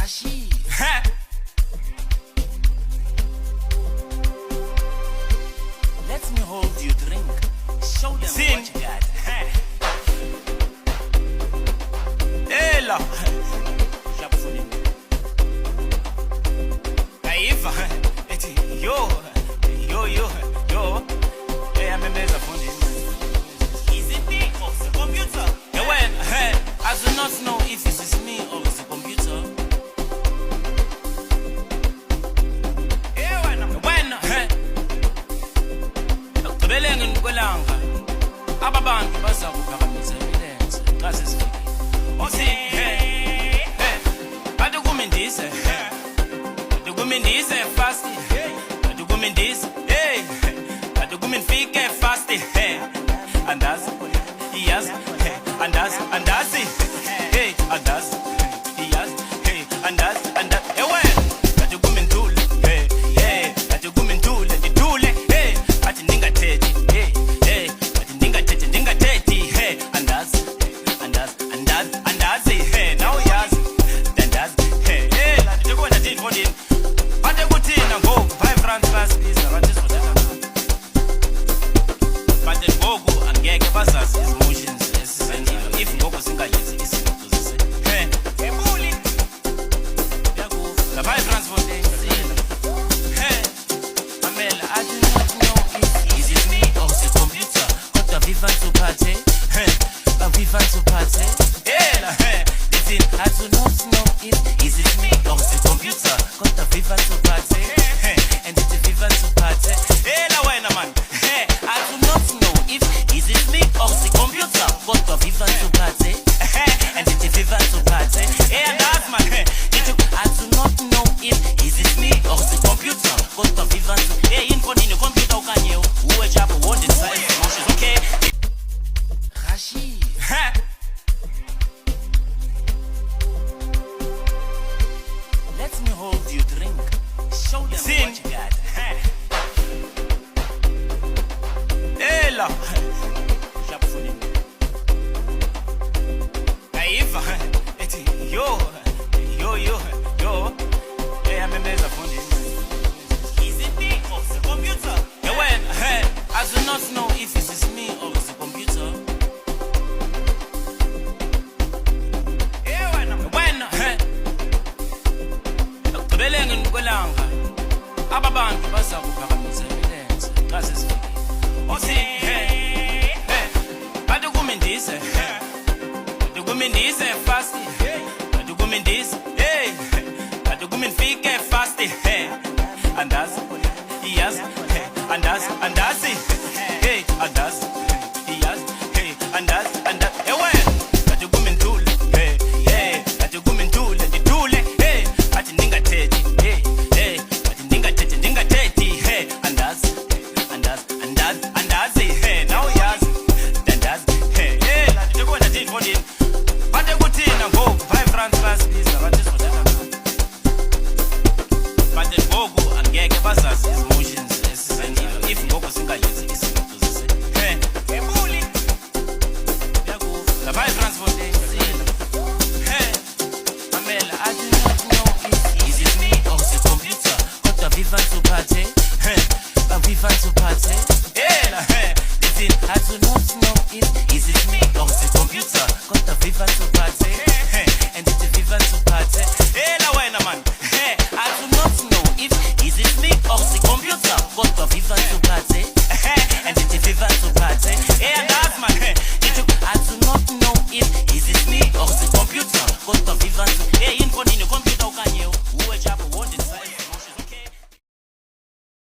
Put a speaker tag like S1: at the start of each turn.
S1: Let me hold you, drink. Show them
S2: Sin.
S1: what you got.
S2: Ela.
S1: Xapo for them.
S2: Aiva. Ethi yo. Amemeza fundi.
S1: Is it me or the computer?
S2: When I do not know if it is me or the computer. When ekugqibeleni kwelanga ababantu baza kuphakamisa imilenze xa sesifikile. Othi bathi kumindise fast, bathi kumindise bathi kumindifike fast andazi iyazi andazi andazi iyazi andazi ewe bathi kumindule bathi kumindule ndidule bathi ndingathethi bathi ndingathethi andazi now uyazi ndandazi la ndikubona thini fondini bathe kuthina ngoku 5 rand basibiza bathi sizothatha but ngoku angeke bazazi emotions esizenzayo if ngoku singayenzi izinto zise ebuli yakuva 5 rand for day Amela I do not know if is it me or the computer kodwa viva to party viva to party listen I do not know if is it me or the computer kodwa viva to party and it's viva to party la wena man I do not know if is it me or the computer kodwa viva to party and it's viva to party and that's man I do not know if is it me or the computer kodwa viva to infonini computer okanye uwe Xapo won't decide emotions okay let me hold you, drink. Show them
S1: Sin.
S2: what you got. Ela.
S1: Xapo for them.
S2: Aiva. Ethi yo. Amemeza fundi.
S1: Is it me or the computer?
S2: When I do not know if it is me or the computer. When ekugqibeleni kwelanga ababantu baza kuphakamisa imilenze xa sesifikile. Othi bathi kumindise fast bathi kumindise bathi kumindifike fast andazi iyazi andazi andazi iyazi andazi ewe bathi kumindule bathi kumindule ndidule bathi ndingathethi bathi ndingathethi andazi now uyazi ndandazi la ndikubona thini fondini bathe kuthina ngoku 5 rand basibiza bathi sizothatha but ngoku angeke bazazi emotions esizenzayo if ngoku singayenzi izinto zise ebuli yakuva 5 rand for day Amela I do not know if is it me or the computer kodwa viva to party viva to party listen I do not know if is it me or the computer kodwa viva to party and it's viva to party la wena man I do not know if is it me or the computer kodwa viva